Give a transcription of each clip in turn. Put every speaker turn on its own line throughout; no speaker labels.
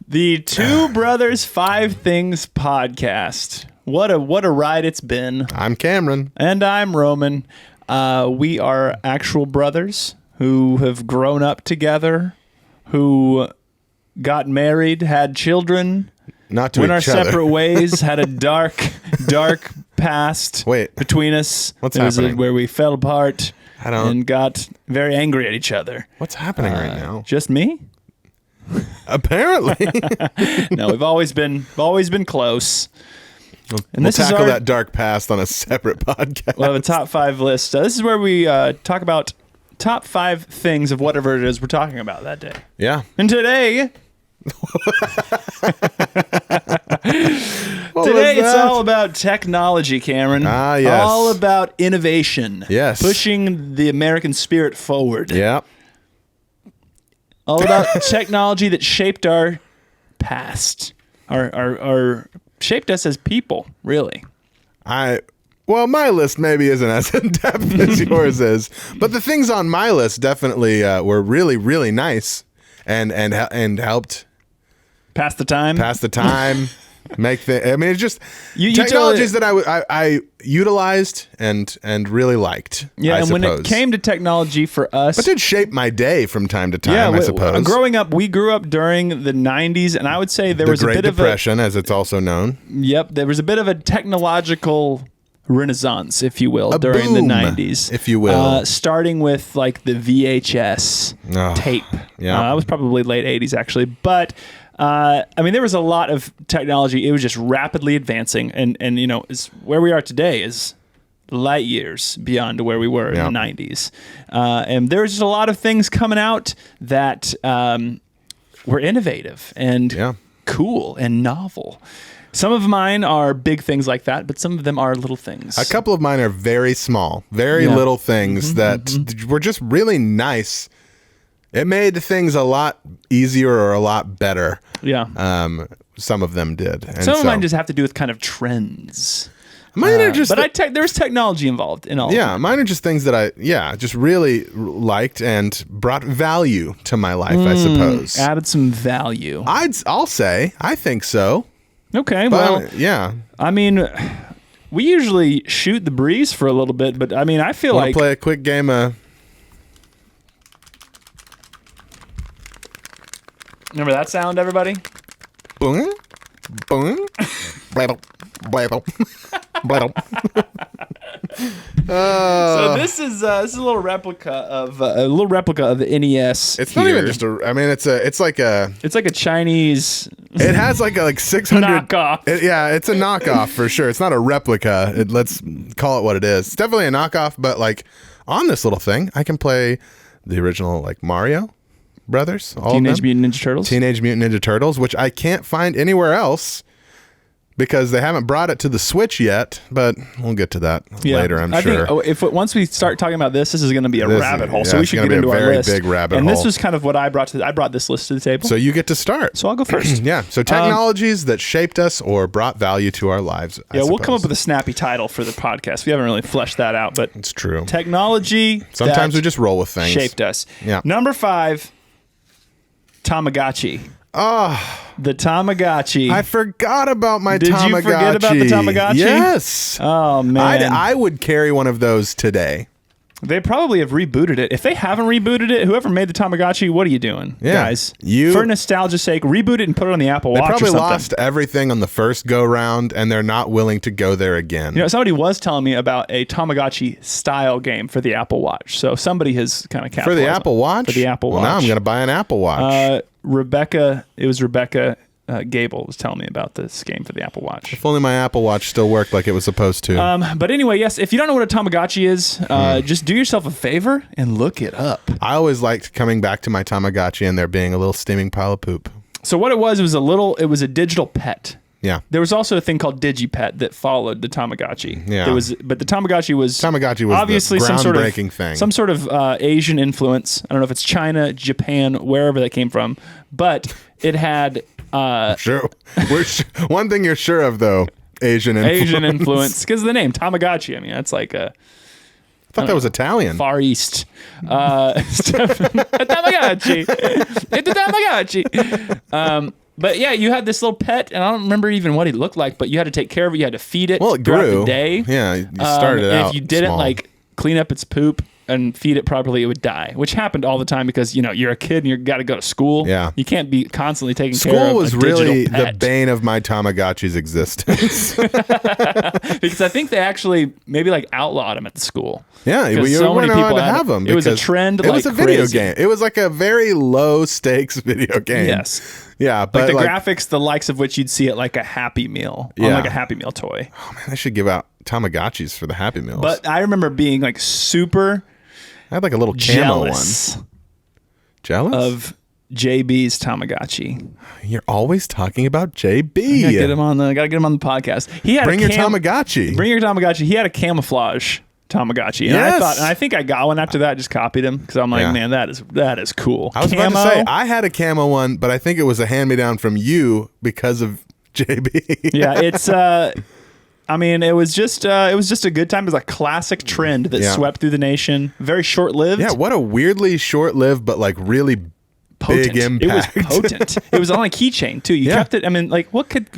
The Two Brothers Five Things podcast. What a ride it's been.
I'm Cameron.
And I'm Roman. We are actual brothers who have grown up together, who got married, had children,
Not to
went our
each other.
separate ways, had a dark past between us.
What's happening?
Where we fell apart and got very angry at each other.
What's happening right now?
Just me?
Apparently.
No, we've always been close.
And we'll tackle that dark past on a separate podcast.
We'll have a top 5 list. This is where we talk about top 5 things of whatever it is we're talking about that day.
Yeah.
And today it's all about technology, Cameron.
Ah, yes.
All about innovation.
Yes.
Pushing the American spirit forward.
Yeah.
All about technology that shaped our past. Our shaped us as people, really.
Well, my list maybe isn't as in-depth as yours is, but the things on my list definitely were really, really nice and helped
pass the time.
It's just technologies that I utilized and really liked.
Yeah, and when it came to technology for us,
but did shape my day from time to time. I suppose.
Growing up, we grew up during the '90s, and I would say there was a bit
Depression, as it's also known.
Yep, there was a bit of a technological renaissance, if you will, during the '90s,
if you will,
starting with like the VHS tape. Yeah, that was probably late '80s actually, but. There was a lot of technology. It was just rapidly advancing, and where we are today is light years beyond where we were in the 90s. And there was just a lot of things coming out that were innovative and cool and novel. Some of mine are big things like that, but some of them are little things.
A couple of mine are very small, very little things that were just really nice. It made things a lot easier or a lot better.
Yeah.
Some of them did. And
some of mine just have to do with kind of trends.
Mine are just...
But there's technology involved in all of them.
Yeah, mine are just things that I just really liked and brought value to my life, I suppose.
Added some value.
I'll say. I think so.
Okay,
but, yeah.
I mean... We usually shoot the breeze for a little bit, but I feel like...
play a quick game of...
Remember that sound, everybody?
Boom, boom, blattle, blattle, blattle.
So this is a little replica of the NES.
It's not even just a. It's like a
Chinese.
It has like 600
knockoff.
It's a knockoff for sure. It's not a replica. Let's call it what it is. It's definitely a knockoff, but like on this little thing, I can play the original like Mario Brothers,
Teenage Mutant Ninja Turtles,
which I can't find anywhere else because they haven't brought it to the Switch yet, but we'll get to that later, I'm sure.
Once we start talking about this is going to be a rabbit hole, so we should get into our list.
Big rabbit
hole.
And
this was kind of what I brought I brought this list to the table.
So you get to start.
So I'll go first.
Yeah, so technologies that shaped us or brought value to our lives, I suppose.
We'll come up with a snappy title for the podcast. We haven't really fleshed that out, but
it's true.
Technology
Sometimes we just roll with things.
Shaped us.
Yeah.
Number 5, Tamagotchi.
Oh,
the Tamagotchi.
I forgot about my Tamagotchi.
Did you forget about the Tamagotchi?
Yes.
Oh, man. I
would carry one of those today.
They probably have rebooted it. If they haven't rebooted it, whoever made the Tamagotchi, what are you doing, guys? For nostalgia's sake, reboot it and put it on the Apple Watch or something.
They probably lost everything on the first go-round, and they're not willing to go there again.
Somebody was telling me about a Tamagotchi-style game for the Apple Watch. So somebody has kind of capitalized.
For the Apple Watch?
For the Apple Watch.
Now I'm going to buy an Apple Watch.
Rebecca Gable was telling me about this game for the Apple Watch.
If only my Apple Watch still worked like it was supposed to.
But anyway, yes, if you don't know what a Tamagotchi is, just do yourself a favor and look it up.
I always liked coming back to my Tamagotchi and there being a little steaming pile of poop.
So what it was a digital pet.
Yeah.
There was also a thing called DigiPet that followed the Tamagotchi.
Yeah.
But the Tamagotchi was
obviously
the
groundbreaking thing.
Some sort of Asian influence. I don't know if it's China, Japan, wherever that came from, but it had.
Sure. One thing you're sure of though, Asian influence,
because of the name Tamagotchi. That's like a.
I thought that was Italian.
Far East. Tamagotchi. It's a Tamagotchi. But yeah, you had this little pet, and I don't remember even what he looked like, but you had to take care of it. You had to feed it
Well, it
throughout
grew.
the day.
Yeah, you started
and
out
if you didn't
small.
like clean up its poop and feed it properly, it would die, which happened all the time because, you're a kid and you got to go to school.
Yeah.
You can't be constantly taking care of
School was
a digital
really the
pet.
bane of my Tamagotchi's existence.
Because I think they actually maybe like outlawed them at the school.
Yeah, you
so
weren't
many
allowed
people
to
had
have them.
it was a
because
trend
It was
like
a video
crazy.
game. It was like a very low stakes video game.
Yes.
Yeah, but
Like the graphics, the likes of which you'd see at like a Happy Meal, on
Yeah.
like a Happy Meal toy.
oh man, they should give out Tamagotchis for the Happy Meals.
But I remember being like super
I had like a little camo
jealous
one. Jealous
of JB's Tamagotchi.
You're always talking about JB.
Gotta get him on the podcast. He had
Bring
a
your Tamagotchi.
Bring your Tamagotchi. He had a camouflage Tamagotchi, and
Yes.
I think I got one after that. I just copied him because I'm like,
Yeah.
man, that is cool.
I was about to say I had a camo one, but I think it was a hand me down from you because of JB.
Yeah, it's I mean, it was just a good time. It was a classic trend that
Yeah.
swept through the nation. Very short lived.
Yeah, what a weirdly short lived but like really
Potent.
big impact.
It was potent. It was on a keychain too. You
Yeah.
kept it. I mean, like,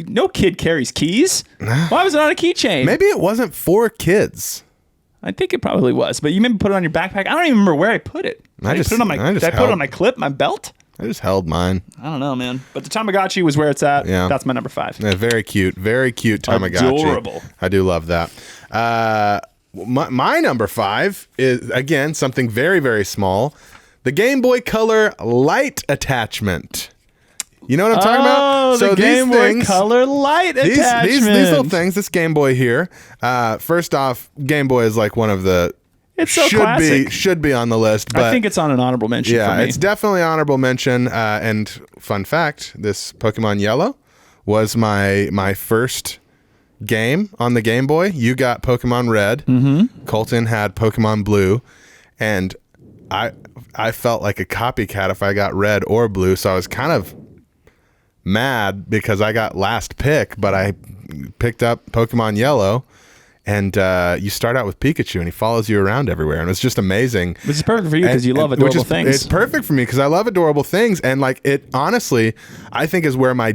no kid carries keys. Why was it on a keychain?
Maybe it wasn't for kids.
I think it probably was, but you maybe put it on your backpack. I don't even remember where I put it. Did I put it on my. Did I put it on my clip, my belt?
I just held mine.
I don't know, man. But the Tamagotchi was where it's at.
Yeah.
That's my number 5.
Yeah, very cute Tamagotchi.
Adorable.
I do love that. My number 5 is again something very, very small. The Game Boy Color light attachment. You know what I'm talking about?
So the Game Boy Color light attachment.
These little things, this Game Boy here. First off, Game Boy is like one of the
It's so classic.
should be on the list. But
I think it's on an honorable mention for
yeah,
me.
it's definitely honorable mention. And fun fact, this Pokemon Yellow was my first game on the Game Boy. You got Pokemon Red. Mm-hmm. Colton had Pokemon Blue. And I felt like a copycat if I got Red or Blue. So I was kind of mad because I got last pick, but I picked up Pokemon Yellow. And you start out with Pikachu, and he follows you around everywhere, and it's just amazing.
Which is perfect for you because you love adorable things.
It's perfect for me because I love adorable things, and like it honestly, I think is where my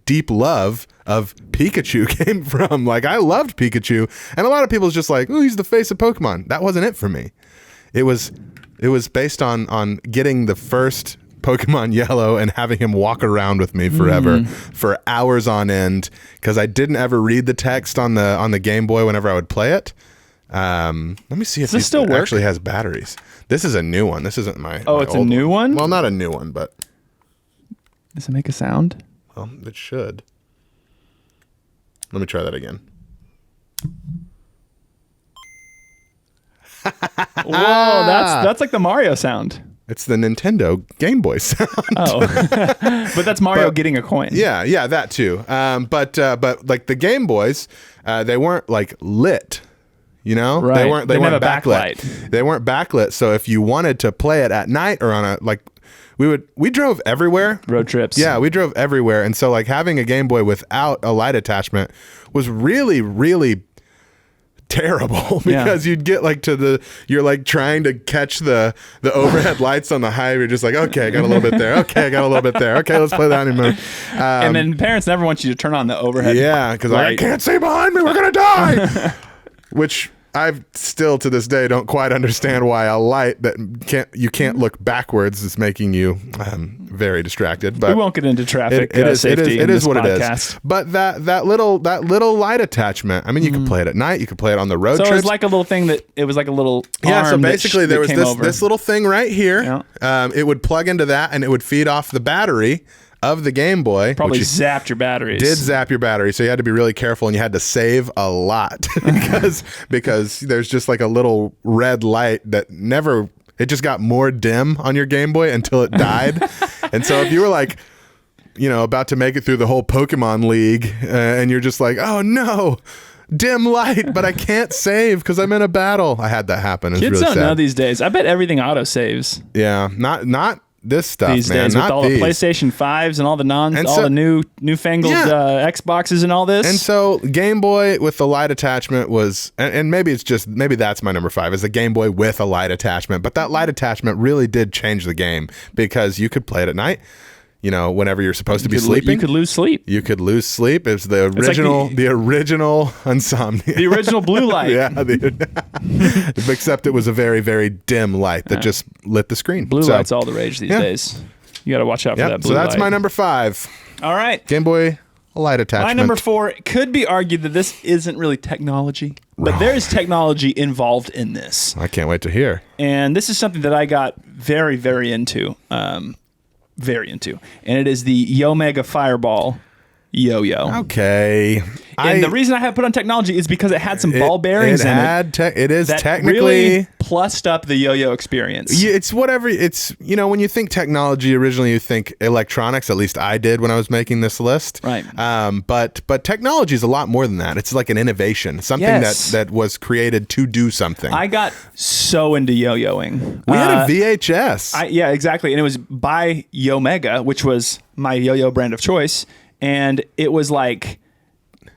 deep love of Pikachu came from. Like I loved Pikachu, and a lot of people's just like, oh, he's the face of Pokemon. That wasn't it for me. It was based on getting the first Pokemon Yellow and having him walk around with me forever for hours on end because I didn't ever read the text on the Game Boy whenever I would play it. Let me see if
this still work?
actually has batteries. This is a new one. This isn't my
Oh,
my
it's a
old
new one?
Well, not a new one, but
Does it make a sound?
well, it should. Let me try that again.
Whoa, that's like the Mario sound.
It's the Nintendo Game Boy sound.
Oh, but that's Mario getting a coin.
Yeah, that too. But like the Game Boys, they weren't like lit. You know,
Right.
They weren't
They didn't have a
backlit. They weren't backlit. So if you wanted to play it at night or on a like, we drove everywhere.
Road trips.
Yeah, we drove everywhere, and so like having a Game Boy without a light attachment was really, really terrible because you'd get like you're like trying to catch the overhead lights on the highway. You're just like, okay, I got a little bit there. Okay, I got a little bit there. Okay, let's play that anymore.
And then parents never want you to turn on the overhead.
Yeah, because I can't see behind me. We're gonna die. Which I still to this day don't quite understand why a light that you can't look backwards is making you very distracted. But
we won't get into traffic
it is
safety.
it is what
podcast.
it is. But that little light attachment. I mean, you could play it at night. You could play it on the road
So
trips.
it was like a little thing it was like a little
yeah. So
arm
basically, there was this little thing right here.
Yeah.
It would plug into that, and it would feed off the battery of the Game Boy.
Probably
which
zapped your batteries.
did zap your battery, so you had to be really careful, and you had to save a lot because there's just like a little red light that never. It just got more dim on your Game Boy until it died. And so if you were like, about to make it through the whole Pokemon League, and you're just like, oh no, dim light, but I can't save because I'm in a battle. I had that happen. It's
Kids
really
don't
sad.
know these days. I bet everything auto saves
Yeah, not this stuff,
these
man.
days
Not
with all
these.
the PlayStation 5s and all the
so-
the newfangled Xboxes and all this.
And so Game Boy with the light attachment was, and maybe that's my number 5 is a Game Boy with a light attachment. But that light attachment really did change the game because you could play it at night. whenever you're supposed to be sleeping.
You could lose sleep.
You could lose sleep. It's the original, the original insomnia.
The original blue light.
Yeah. Except it was a very, very dim light that just lit the screen.
Blue light's all the rage these days. You got to watch out for that blue light.
So that's my number 5.
All right.
Game Boy light attachment.
My number 4 could be argued that this isn't really technology, but there is technology involved in this.
I can't wait to hear.
And this is something that I got very, very into. Very into. And it is the Yo-mega Fireball yo-yo.
Okay.
And the reason I have put on technology is because it had some ball bearings in it.
It is
that
technically
really plussed up the yo-yo experience.
It's whatever. It's, when you think technology, originally you think electronics. At least I did when I was making this list.
Right.
But technology is a lot more than that. It's like an innovation, something that was created to do something.
I got so into yo-yoing.
We had a VHS.
Yeah, exactly. And it was by Yo-mega, which was my yo-yo brand of choice. And it was like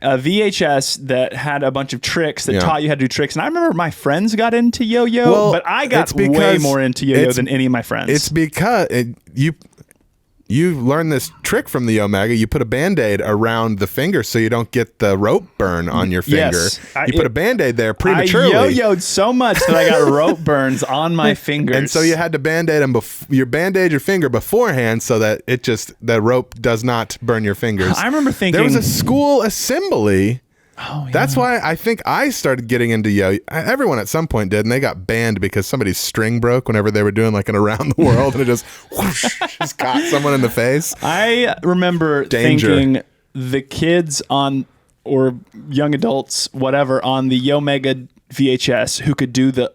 a VHS that had a bunch of tricks that taught you how to do tricks. And I remember my friends got into yo-yo, but I got way more into yo-yo than any of my friends.
It's because you learned this trick from the Yo-mega. You put a Band-Aid around the finger so you don't get the rope burn on your finger.
Yes.
You put a Band-Aid there prematurely.
I yo-yoed so much that I got rope burns on my fingers.
And so you had to Band-Aid your finger beforehand so that the rope does not burn your fingers.
I remember thinking...
There was a school assembly...
Oh, yeah.
That's why I think I started getting into yo. Everyone at some point did, and they got banned because somebody's string broke whenever they were doing like an around the world, and it just whoosh, just caught someone in the face.
I remember thinking the kids or young adults, whatever, on the Yo-mega VHS who could do the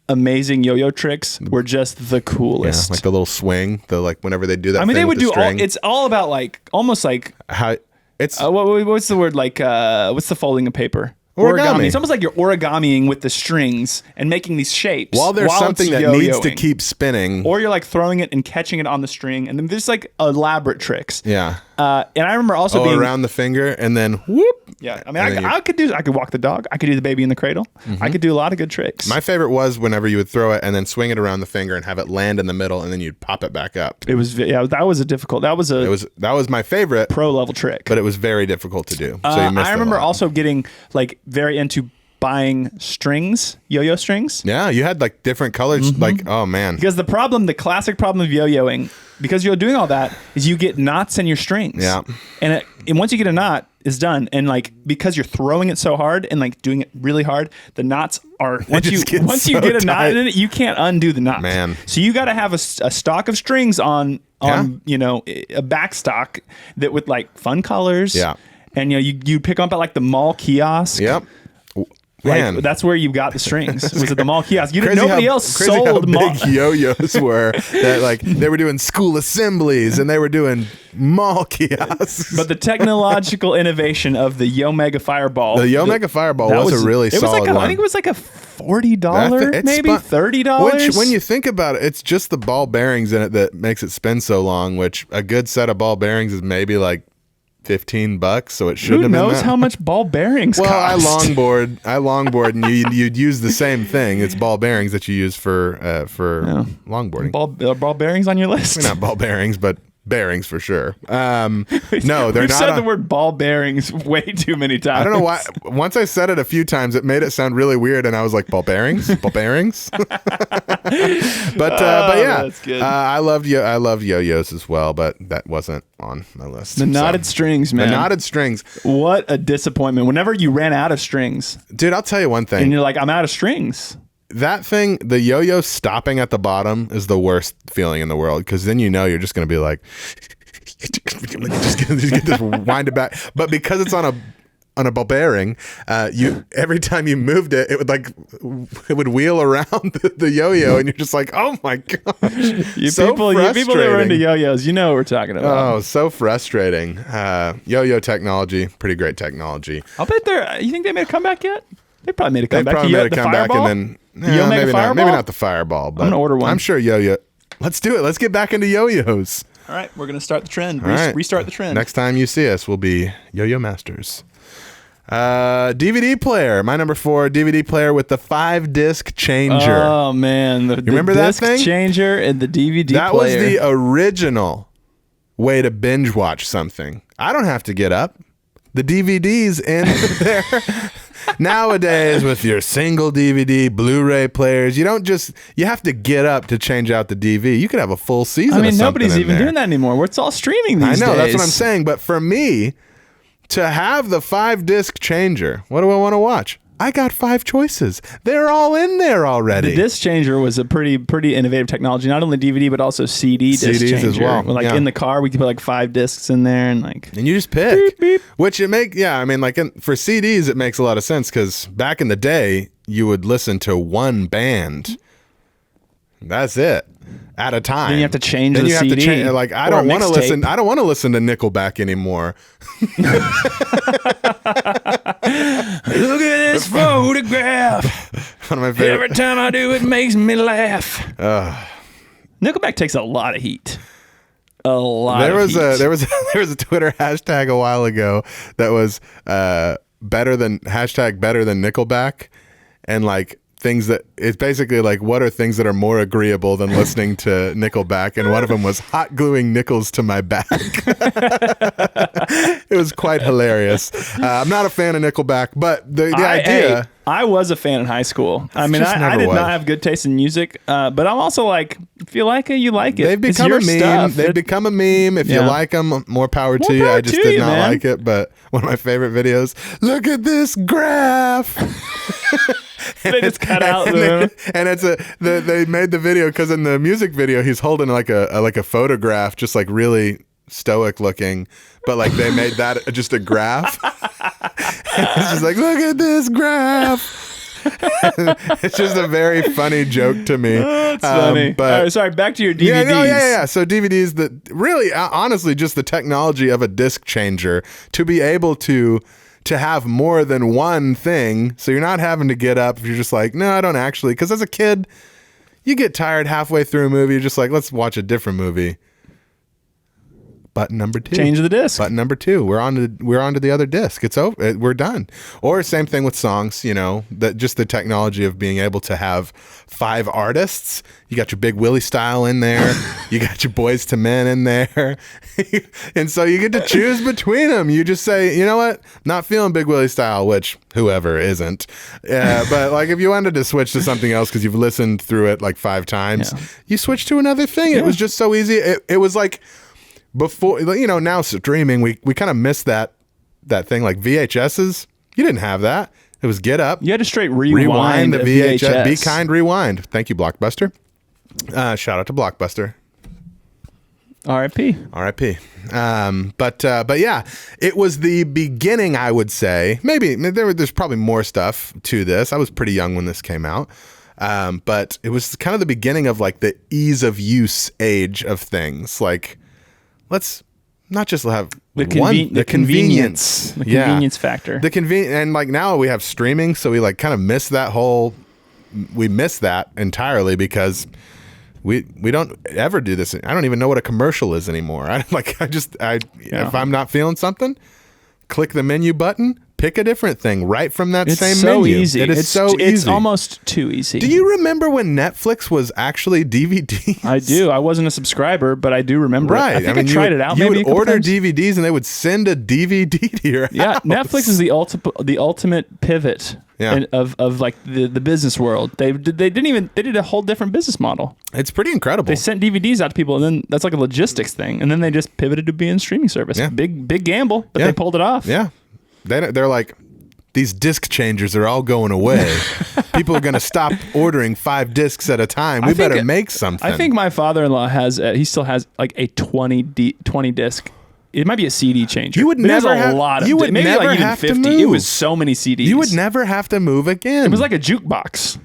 amazing yo-yo tricks were just the coolest.
Yeah, like the little swing, whenever they do that.
I mean,
thing
they would
with the string.
it's all about almost like
how. It's
what's the word, what's the folding of paper?
Origami.
It's almost like you're origamiing with the strings and making these shapes
while there's something that needs to keep spinning,
or you're like throwing it and catching it on the string, and then there's like elaborate tricks.
Yeah.
And I remember also being
around the finger and then whoop.
Yeah, I mean, I could walk the dog. I could do the baby in the cradle. I could do a lot of good tricks.
My favorite was whenever you would throw it and then swing it around the finger and have it land in the middle, and then you'd pop it back up.
That was
my favorite
pro level trick,
but it was very difficult to do. So
I remember also getting very into buying strings, yo-yo strings.
Yeah, you had like different colors. Like, oh man,
because the classic problem of yo-yoing, because you're doing all that, is you get knots in your strings.
Yeah,
and once you get a knot, it's done. And because you're throwing it so hard and doing it really hard, the knots are once you get a knot in it, you can't undo the knot.
Man,
so you got to have a stock of strings on a back stock that with fun colors.
Yeah,
and you pick up at the mall kiosk.
Yep.
Man. That's where you got the strings. Was at the mall kiosk. Nobody else sold
big yo-yos were that they were doing school assemblies and they were doing mall kiosks.
But the technological innovation of the Yo-mega Fireball.
The Yo-mega Fireball was a really solid one.
I think it was like a $40, maybe $30.
Which, when you think about it, it's just the ball bearings in it that makes it spin so long, which a good set of ball bearings is maybe $15, so it shouldn't have been that.
Who knows how much ball bearings cost?
I longboard, and you'd use the same thing. It's ball bearings that you use for longboarding.
Ball bearings on your list?
Not ball bearings, but bearings for sure. No, they're
We've
not.
said the word ball bearings way too many times.
I don't know why. Once I said it a few times, it made it sound really weird, and I was like, ball bearings, ball bearings. but yeah,
that's good.
I love yo-yos as well, but that wasn't on my list.
The knotted strings, man.
The knotted strings.
What a disappointment. Whenever you ran out of strings,
dude, I'll tell you one thing.
And you're like, I'm out of strings.
That thing, the yo-yo stopping at the bottom is the worst feeling in the world, because then you're just going to be like, just get this wind it back. But because it's on a ball bearing, every time you moved it, it would wheel around the yo-yo, and you're just like, oh my gosh.
You people that are into yo-yos, you know what we're talking about.
Oh, so frustrating. Yo-yo technology, pretty great technology.
I'll bet you think they made a comeback yet? They probably made a comeback.
They probably made a comeback, and then maybe not the Fireball, but
I'm gonna order one.
I'm sure yo-yo. Let's do it. Let's get back into yo-yos.
All right, we're gonna start the trend. Restart the trend.
Next time you see us, we'll be yo-yo masters. DVD player. My number 4, DVD player with the 5-disc changer.
Oh man,
you remember that thing?
Changer and the DVD player.
That was the original way to binge watch something. I don't have to get up. The DVD's in there. Nowadays, with your single DVD, Blu-ray players, you have to get up to change out the DV. You could have a full season.
I mean,
of
nobody's even
there.
doing that anymore. It's all streaming these days.
I know, that's what I'm saying. But for me, to have the 5-disc changer, what do I want to watch? I got 5 choices. They're all in there already.
The disc changer was a pretty innovative technology. Not only DVD, but also CD disc
CDs
changer.
as well.
Like in the car, we could put like 5 discs in there and
you just pick.
Beep, beep.
Which for CDs, it makes a lot of sense because back in the day, you would listen to one band. That's it. At a time.
Then you have to change the CD.
I don't want to listen. I don't want to listen to Nickelback anymore.
Look at this photograph.
One of my favorite.
Every time I do, it makes me laugh. Nickelback takes a lot of heat. There was a Twitter hashtag a while ago that was better than Nickelback, and things that it's basically what are things that are more agreeable than listening to Nickelback, and one of them was hot gluing nickels to my back. It was quite hilarious. I'm not a fan of Nickelback, but the idea. I was a fan in high school. I mean, I did not have good taste in music, but I'm also if you like it, you like it.
They've become a meme.
Stuff.
They've become a meme. If you like them, more power to you. I just did not like it, but one of my favorite videos. Look at this graph.
They just cut out
and it's they made the video because in the music video he's holding a photograph, just really stoic looking, but they made that just a graph. It's just look at this graph. It's just a very funny joke to me.
Oh, it's funny. But sorry, back to your DVDs.
Yeah. So DVDs, that really, honestly, just the technology of a disc changer to be able to have more than one thing, so you're not having to get up if you're just no, I don't actually, because as a kid, you get tired halfway through a movie, you're just let's watch a different movie. Button number 2.
Change the disc.
Button number 2. We're on to the other disc. It's over. We're done. Or same thing with songs. That just the technology of being able to have 5 artists. You got your Big Willie Style in there. You got your Boys to Men in there, and so you get to choose between them. You just say, you know what, not feeling Big Willie Style, which whoever isn't. But if you wanted to switch to something else because you've listened through it 5 times, you switch to another thing. Yeah. It was just so easy. It was before, now streaming, we kind of missed that thing. VHSs, you didn't have that. It was get up.
You had to straight rewind
the VHS. Be kind, rewind. Thank you, Blockbuster. Shout out to Blockbuster.
R.I.P.
But yeah, it was the beginning, I would say. Maybe there's probably more stuff to this. I was pretty young when this came out. But it was kind of the beginning of the ease of use age of things. Let's not just have
the convenience factor.
And now we have streaming, so we kind of miss that we miss that entirely because we don't ever do this. I don't even know what a commercial is anymore. If I'm not feeling something, click the menu button, pick a different thing right from that same menu.
Easy. It's so easy. It's almost too easy.
Do you remember when Netflix was actually DVDs?
I do. I wasn't a subscriber, but I do remember.
Right.
I think I tried it out.
You would order DVDs and they would send a DVD to your house.
Yeah, Netflix is the ultimate pivot of the business world. They did a whole different business model.
It's pretty incredible.
They sent DVDs out to people, and then that's a logistics thing, and then they just pivoted to being a streaming service.
Yeah.
Big gamble, but they pulled it off.
Yeah. They're these disc changers are all going away. People are going to stop ordering 5 discs at a time. We better make something.
I think my father-in-law he still has a 20 disc. It might be a CD changer.
You would never have. You would
maybe
never
even
have
50.
to move.
It was so many CDs.
You would never have to move again.
It was like a jukebox.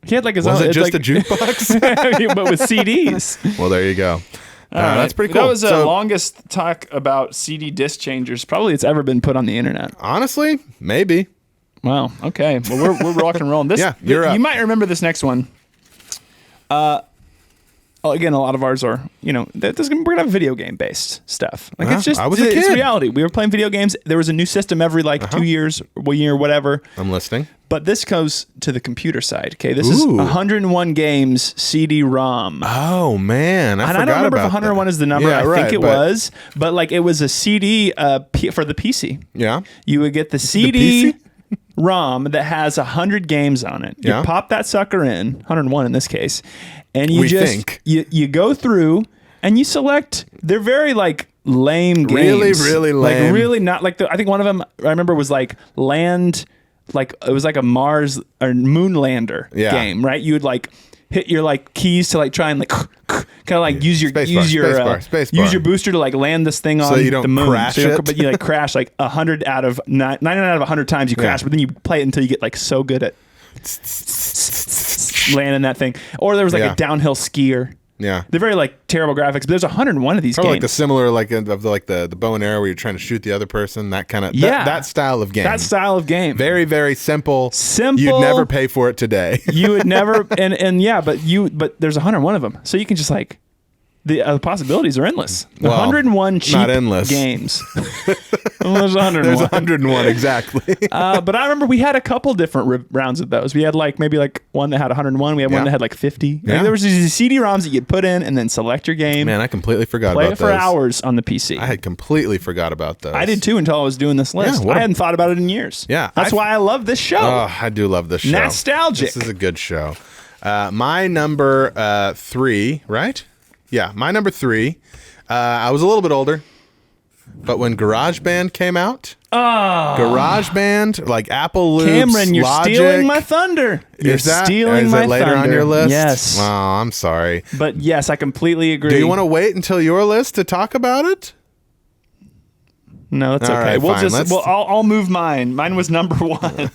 He had his own.
Was it just a jukebox?
But with CDs.
Well, there you go. That's pretty cool.
That was the longest talk about CD disc changers probably it's ever been put on the internet.
Honestly, maybe.
Wow. Okay. Well, we're rock and rolling. This,
you're up.
You might remember this next one. again, a lot of ours are, we're gonna have video game based stuff. Like it's just,
I was a
it's
kid.
reality. We were playing video games. There was a new system every 2 years, 1 year, whatever.
I'm listening.
But this goes to the computer side. Okay, this is 101 games CD-ROM.
Oh man,
I don't remember if 101 is the number.
Yeah,
I think it was, but it was a CD for the PC.
Yeah,
you would get the CD. ROM that has 100 games on it. You pop that sucker in, 101 in this case, and you you go through and you select. They're very lame games.
Really lame.
Really not I think one of them I remember was land. It was a Mars or moon lander game, right? You would hit your keys to try and kind of use your booster to land this thing on
you don't
the moon.
Crash it.
But you crash 100 out of 99 out of 100 times you crash, but then you play it until you get so good at landing that thing. Or there was a downhill skier.
Yeah,
they're very terrible graphics, but there's 101 of these games.
Probably the similar of the bow and arrow where you're trying to shoot the other person. That kind of that style of game.
That style of game.
Very, very simple.
Simple.
You'd never pay for it today.
You would never, but there's 101 of them, so you can just the possibilities are endless. 101 cheap
not endless
games. Well, there's 101.
There's 101 exactly.
But I remember we had a couple different rounds of those. We had maybe one that had 101. We had one that had 50.
Yeah.
There was these CD-ROMs that you'd put in and then select your game.
Man, I completely forgot
Play
about
it for
those.
hours on the PC.
I had completely forgot about those.
I did too until I was doing this list. I hadn't thought about it in years.
Yeah,
that's why I love this show.
Oh, I do love this show.
Nostalgic.
This is a good show. My number 3, right? Yeah, my number 3. I was a little bit older, but when GarageBand came out, GarageBand, Apple Loops,
Cameron, you're
Logic,
stealing my thunder.
Is that later on your list?
Yes.
Oh, I'm sorry.
But yes, I completely agree.
Do you want to wait until your list to talk about it?
No, that's okay.
Right, fine.
I'll move mine. Mine was number 1.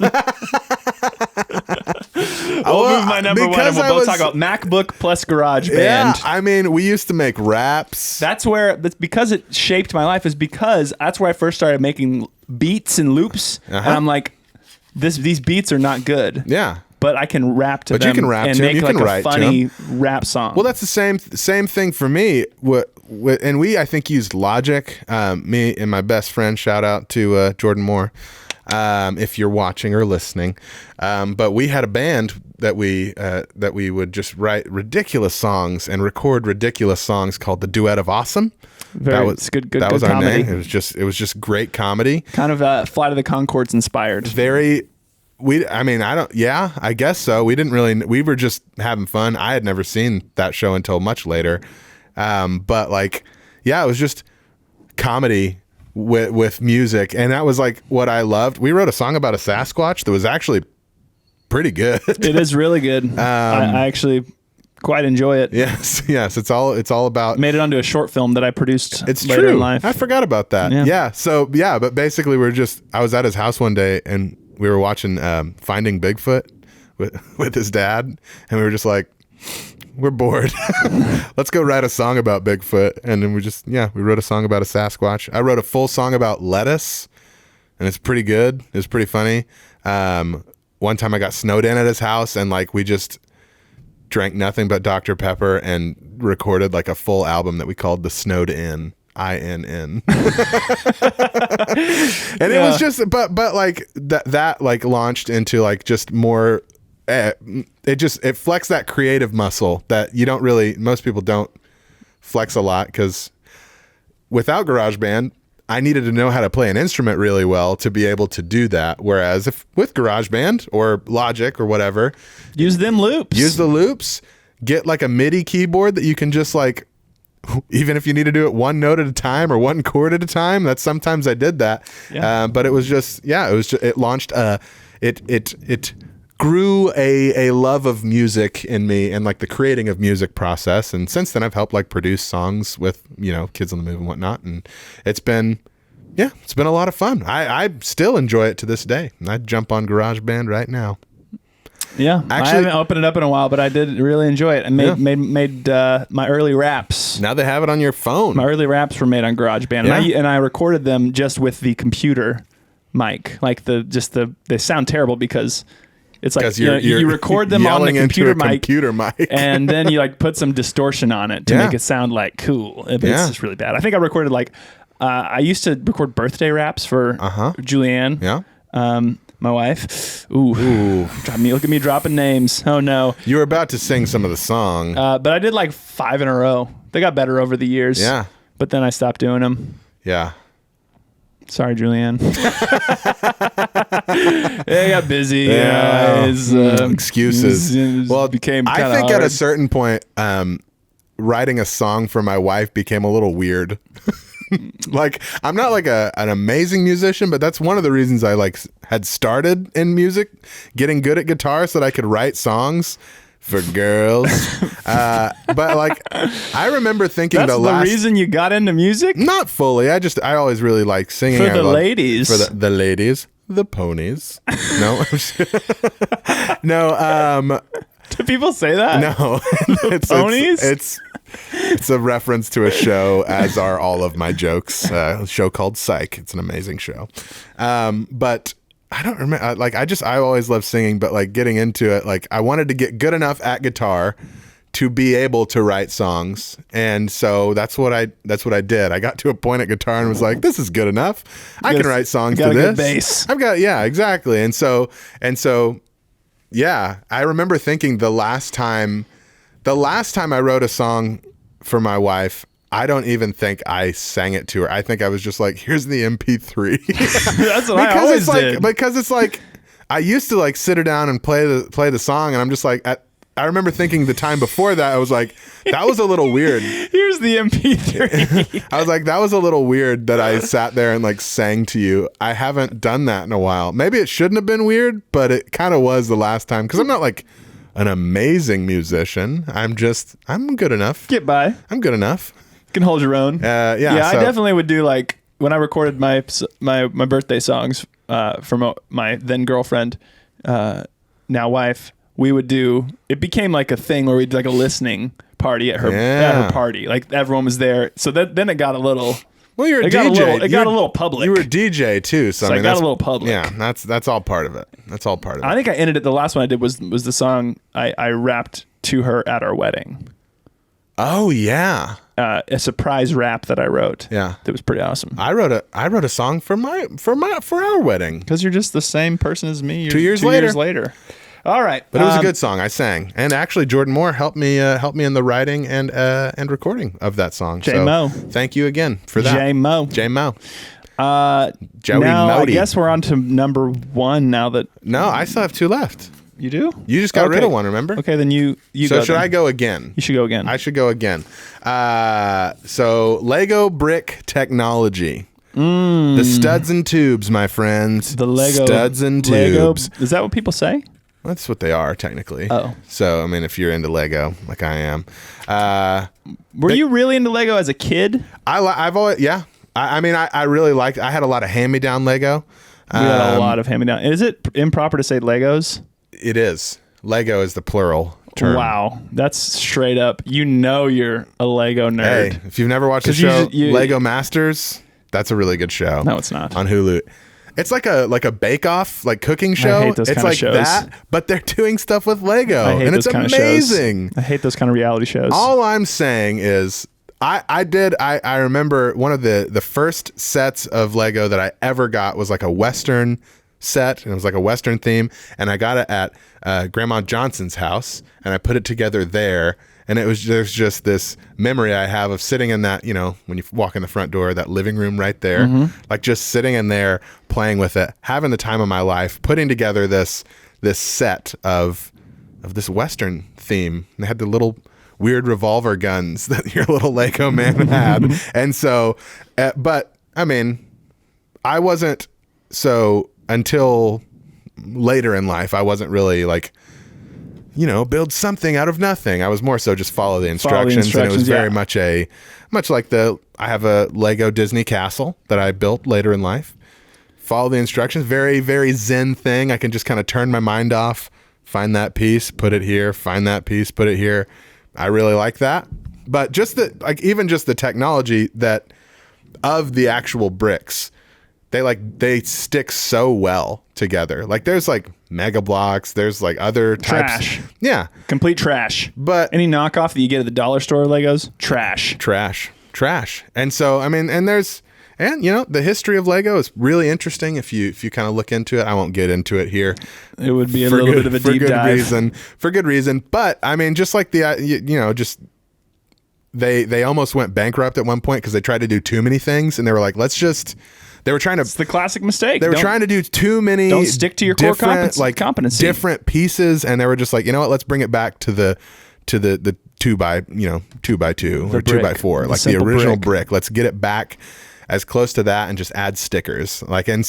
I'll move my number 1 and we'll both talk about MacBook plus GarageBand.
Yeah, I mean, we used to make raps.
That's because it shaped my life, is because that's where I first started making beats and loops. And I'm these beats are not good.
Yeah.
But I can rap to them.
But you can rap
and
to
make
them. You can
a funny rap song.
Well, that's the same thing for me. And we, I think, used Logic. Me and my best friend, shout out to Jordan Moore, if you're watching or listening. But we had a band that we would just write ridiculous songs and record ridiculous songs called the Duet of Awesome.
That was good.
That was our
comedy.
name. It was just great comedy.
Kind of Flight of the Conchords inspired.
I guess so. We were just having fun. I had never seen that show until much later. But it was just comedy with music. And that was what I loved. We wrote a song about a Sasquatch that was actually pretty good.
It is really good. I actually quite enjoy it.
Yes. It's all about.
Made it onto a short film that I produced.
It's
later
true.
in life.
I forgot about that. Yeah. So but basically I was at his house one day and we were watching Finding Bigfoot with his dad, and we were just we're bored. Let's go write a song about Bigfoot. And then we wrote a song about a Sasquatch. I wrote a full song about lettuce, and it's pretty good. It's pretty funny. One time I got snowed in at his house, and we just drank nothing but Dr. Pepper and recorded a full album that we called The Snowed In. INN. And it was just but that launched into just more it flexed that creative muscle that most people don't flex a lot, because without GarageBand I needed to know how to play an instrument really well to be able to do that, whereas if with GarageBand or Logic or whatever,
use the
loops, get a MIDI keyboard that you can just even if you need to do it one note at a time or one chord at a time. Sometimes I did that. Yeah. But it was just, it launched, it grew a love of music in me and the creating of music process. And since then I've helped produce songs with, Kids on the Move and whatnot. And it's been a lot of fun. I still enjoy it to this day. I'd jump on GarageBand right now.
Yeah, actually, I haven't opened it up in a while, but I did really enjoy it. I made my early raps.
Now they have it on your phone.
My early raps were made on GarageBand, and I recorded them just with the computer mic. They sound terrible because It's like
you're
you record them on the computer
mic,
and then you like put some distortion on it to make it sound like cool. But it's just really bad. I think I recorded like I used to record birthday raps for Julianne.
Yeah.
My wife. Ooh. Look at me dropping names. Oh no.
You were about to sing some of the song.
But I did like 5 in a row. They got better over the years.
Yeah.
But then I stopped doing them.
Yeah.
Sorry, Julianne. I got busy.
Yeah. Excuses.
Well, it became
I think
hard.
at a certain point, writing a song for my wife became a little weird. Like, I'm not like an amazing musician, but that's one of the reasons I like had started in music, getting good at guitar so that I could write songs for girls. But like, I remember thinking
that's the reason you got into music?
Not fully. I always really like singing.
For the ladies.
For the ladies. The ponies. No. No.
Do people say that?
No.
The ponies?
It's a reference to a show, as are all of my jokes. A show called Psych. It's an amazing show. But I don't remember. Like, I always loved singing, but like getting into it, like I wanted to get good enough at guitar to be able to write songs, and so that's what I did. I got to a point at guitar and was like, this is good enough. I can write songs to this.
Good bass.
Exactly. And so yeah, I remember thinking the last time I wrote a song for my wife, I don't even think I sang it to her. I think I was just like, here's the MP3.
That's what I always did.
Because it's like, I used to like sit her down and play the song, and I'm just like, I remember thinking the time before that, I was like, that was a little weird.
Here's the MP3.
I was like, that was a little weird that I sat there and like sang to you. I haven't done that in a while. Maybe it shouldn't have been weird, but it kind of was the last time, because I'm not like an amazing musician. I'm good enough.
Get by.
I'm good enough.
You can hold your own.
Yeah.
I definitely would do, like, when I recorded my birthday songs for my then girlfriend, now wife, we would do, it became like a thing where we'd do like a listening party at her party. Like everyone was there. So then it got a little,
well, you're a DJ.
It got a little public.
You were a DJ too. So I mean,
got a little public.
Yeah, that's all part of it. That's all part of it.
I think I ended it. The last one I did was the song I rapped to her at our wedding.
Oh yeah.
A surprise rap that I wrote.
Yeah.
That was pretty awesome.
I wrote a song for our wedding.
Because you're just the same person as me.
2 years later.
All right.
But it was a good song. I sang. And actually Jordan Moore helped me in the writing and recording of that song.
J-Mo.
So thank you again for that.
J-Mo.
Joey
now
Modi.
I guess we're on to number 1 now that...
No, I still have 2 left.
You do?
You just got rid of one, remember?
Okay, then you
so
go.
Should I go again?
You should go again.
I should go again. So Lego brick technology. The studs and tubes, my friends.
The Lego
studs and tubes.
Is that what people say?
That's what they are, technically.
Oh.
So, I mean, if you're into Lego, like I am.
Were you really into Lego as a kid?
I've always, yeah. I really liked, I had a lot of hand-me-down Lego.
We had a lot of hand-me-down. Is it improper to say Legos?
It is. Lego is the plural term.
Wow. That's straight up. You know you're a Lego nerd.
Hey, if you've never watched the show Lego Masters, that's a really good show.
No, it's not.
On Hulu. It's like a bake-off, like cooking show.
I hate those
it's
kind
like
of shows.
That, but they're doing stuff with Lego,
I hate
and
those
it's
kind
amazing.
Of shows. I hate those kind of reality shows.
All I'm saying is, I remember one of the first sets of Lego that I ever got was like a Western set, and it was like a Western theme, and I got it at Grandma Johnson's house, and I put it together there. And there's just this memory I have of sitting in that, when you walk in the front door, that living room right there, like just sitting in there, playing with it, having the time of my life, putting together this set of this Western theme. And they had the little weird revolver guns that your little Lego man had. And so, but I mean, I wasn't, so until later in life, I wasn't really like, build something out of nothing. I was more so just follow the instructions, and it was very much like I have a Lego Disney castle that I built later in life. Follow the instructions, very, very zen thing. I can just kind of turn my mind off, find that piece, put it here, find that piece, put it here. I really like that. But even just the technology of the actual bricks, they stick so well together. Like there's like Mega Blocks, there's like other types.
Trash.
Yeah.
Complete trash.
But
any knockoff that you get at the dollar store Legos, trash. And so, I mean, and you know, the history of Lego is really interesting if you kind of look into it. I won't get into it here. It would be a little bit of a deep dive.
For good reason. But I mean, just like just they almost went bankrupt at one point because they tried to do too many things, and they were like, they were trying to.
It's the classic mistake.
They were trying to do too many.
Don't stick to your core competency.
Different pieces, and they were just like, you know what? Let's bring it back to the 2x2 or 2x4, like the original brick. Let's get it back as close to that and just add stickers. Like and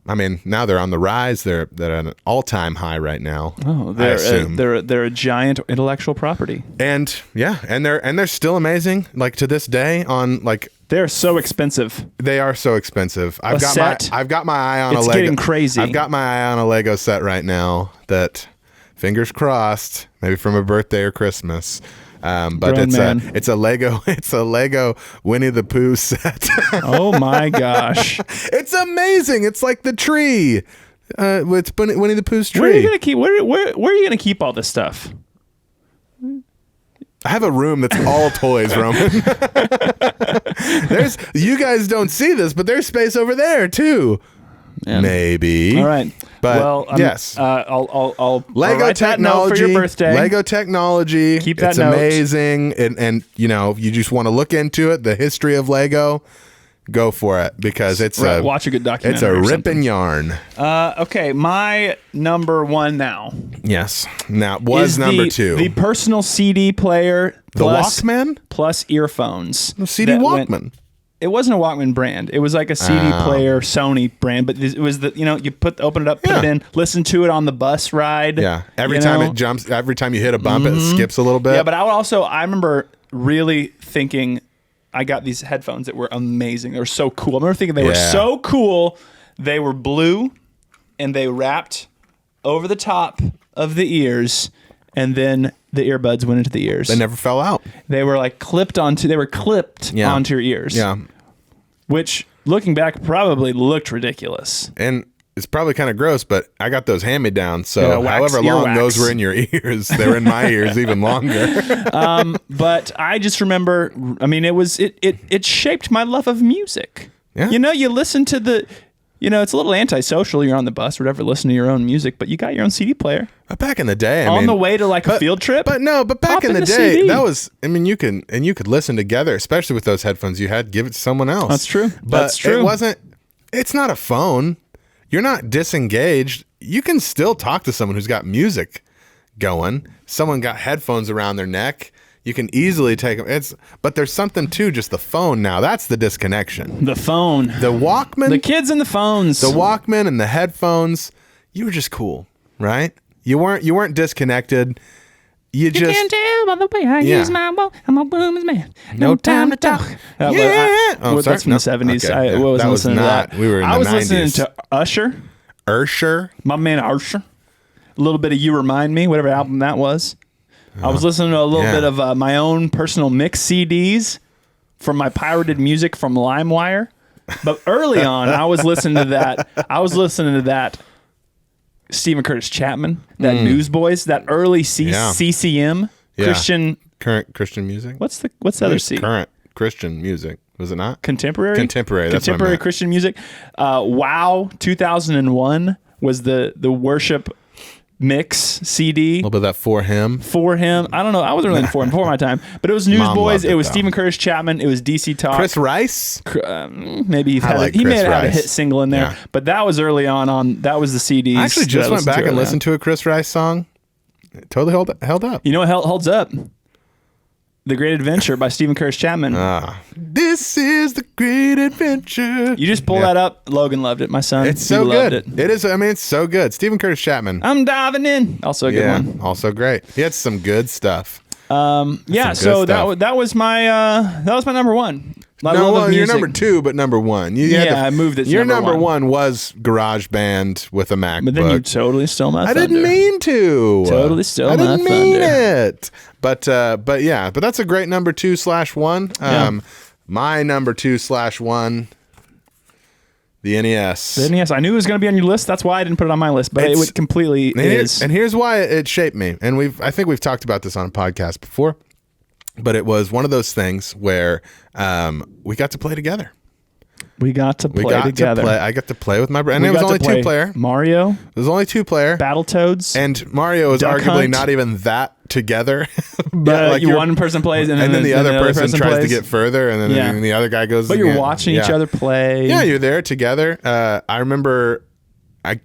I mean, now they're on the rise. They're at an all-time high right now.
Oh, they're a giant intellectual property.
And yeah, and they're still amazing. Like to this day, on like
they're so expensive.
They are so expensive. I've got my eye on a Lego.
It's getting crazy.
I've got my eye on a Lego set right now that, fingers crossed, maybe from a birthday or Christmas. But it's a Lego Winnie the Pooh set.
Oh my gosh.
It's amazing. It's like the tree. It's Winnie the Pooh's tree.
Where are you gonna keep where are you gonna keep all this stuff?
I have a room that's all toys, Roman. You guys don't see this, but there's space over there too. Yeah. Maybe.
All right.
But yes.
I'll
Lego
write
technology
that note for your birthday.
Lego technology.
Keep that
it's
note.
Amazing. And you know, if you just want to look into it, the history of Lego, go for it because
watch a good documentary.
It's a ripping yarn.
Okay, my number one now.
Yes. Now was number two.
The personal CD player.
The Walkman?
Plus earphones.
The CD Walkman.
It wasn't a Walkman brand. It was like a CD player Sony brand, but it was you open it up, put it in, listen to it on the bus ride.
Yeah. Every time it jumps, every time you hit a bump, it skips a little bit.
Yeah, but I remember really thinking I got these headphones that were amazing. They were so cool. I remember thinking they were so cool. They were blue and they wrapped over the top of the ears, and then the earbuds went into the ears.
They never fell out.
They were like clipped onto your ears.
Yeah.
Which, looking back, probably looked ridiculous.
And it's probably kind of gross, but I got those hand-me-downs, so however long those were in your ears, they were in my ears even longer.
But I just remember, I mean, it shaped my love of music.
Yeah.
You know, you listen to it's a little antisocial. You're on the bus or whatever, listening to your own music, but you got your own CD player.
But back in the day,
on the way to like a field trip.
But back in the day, CD. That was, I mean, you could listen together, especially with those headphones you had, give it to someone else.
That's true.
But it's not a phone. You're not disengaged. You can still talk to someone who's got music going. Someone got headphones around their neck. You can easily take them. But there's something to just the phone now. That's the disconnection.
The phone.
The Walkman.
The kids and the phones.
The Walkman and the headphones. You were just cool, right? You weren't disconnected. You can't tell by the way I use my walk. I'm a woman's man. No time to talk.
That's from the 70s.
Okay.
I wasn't listening to that.
We were in the 90s.
I was listening to Usher. My man Usher. A little bit of You Remind Me, whatever album that was. I was listening to a little bit of my own personal mix CDs from my pirated music from LimeWire. But early on, I was listening to that Stephen Curtis Chapman, that Newsboys, that early CCM Christian.
Current Christian music.
What's the other C?
Current Christian music. Was it not?
Contemporary.
That's
contemporary Christian music. Wow, 2001 was the worship mix CD.
A little bit of that For Him.
I don't know. I wasn't really for him before my time, but it was Newsboys. It was Stephen Curtis Chapman. It was DC Talk.
Chris Rice.
Maybe he may have had a hit single in there, but that was early on. That was the CDs.
I actually just went back and listened to a Chris Rice song. It totally held up.
You know what holds up? The Great Adventure by Stephen Curtis Chapman.
This is the Great Adventure.
You just pull that up. Logan loved it. My son.
It's so good. It is. I mean, it's so good. Stephen Curtis Chapman.
I'm diving in. Also a good one.
Also great. He had some good stuff.
So that was my number one.
You're number two, but number one.
I moved it to
your number one was GarageBand with a MacBook.
But then you totally stole my thunder.
I didn't mean to.
Totally stole my thunder.
I didn't mean it. But that's a great number 2/1. My number 2/1 The NES.
The NES. I knew it was going to be on your list. That's why I didn't put it on my list, but it completely is.
And here's why it shaped me. And I think we've talked about this on a podcast before, but it was one of those things where we got to play together.
We got to play together.
I got to play with my brother. And it was only 2-player.
Mario.
It was only 2-player.
Battletoads.
And Mario is
Duck
arguably
Hunt.
not even that together.
But one person plays and then
the other person tries
plays.
to get further and then the other guy goes.
But you're watching each other play.
Yeah, you're there together. I remember. I'm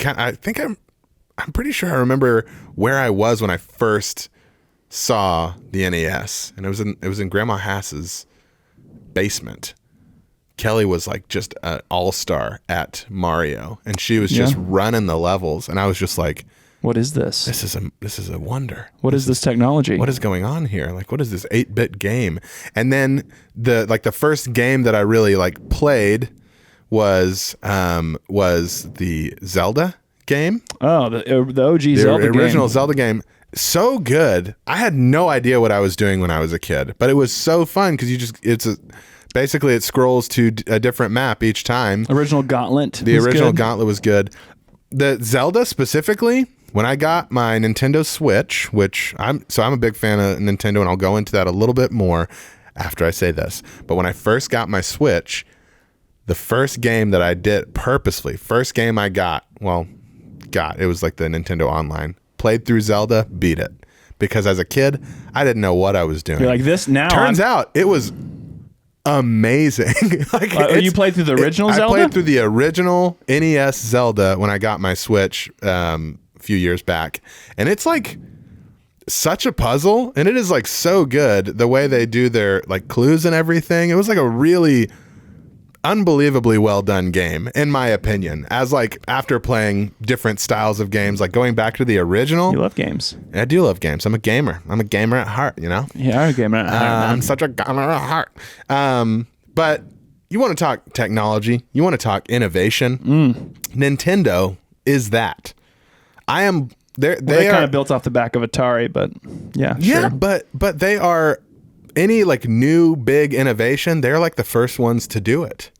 pretty sure I remember where I was when I first saw the NES, and it was in Grandma Hass's basement. Kelly was like just an all-star at Mario, and she was just running the levels, and I was just like,
what is this?
This is a wonder.
What is this technology?
What is going on here? Like, what is this 8-bit game? And then the first game that I really like played was the Zelda game.
Oh, the OG Zelda game.
The original Zelda game. So good. I had no idea what I was doing when I was a kid, but it was so fun because basically it scrolls to a different map each time.
Original Gauntlet.
The original Gauntlet was good. The Zelda specifically, when I got my Nintendo Switch, which I'm a big fan of Nintendo, and I'll go into that a little bit more after I say this. But when I first got my Switch, the first game that I did purposely, first game I got, it was like the Nintendo Online. Played through Zelda, beat it. Because as a kid, I didn't know what I was doing.
You're like, this now.
Turns out it was amazing.
You played through the original Zelda?
I played through the original NES Zelda when I got my Switch a few years back. And it's like such a puzzle, and it is like so good the way they do their like clues and everything. It was like a really unbelievably well done game, in my opinion. As like after playing different styles of games, like going back to the original.
You love games.
I do love games. I'm a gamer. I'm a gamer at heart, you know?
Yeah, I'm a gamer at heart.
I'm such a gamer at heart. But you want to talk technology, you want to talk innovation. Nintendo is that. They
kind of built off the back of Atari, but yeah,
yeah,
sure.
but they are any like new big innovation. They're like the first ones to do it.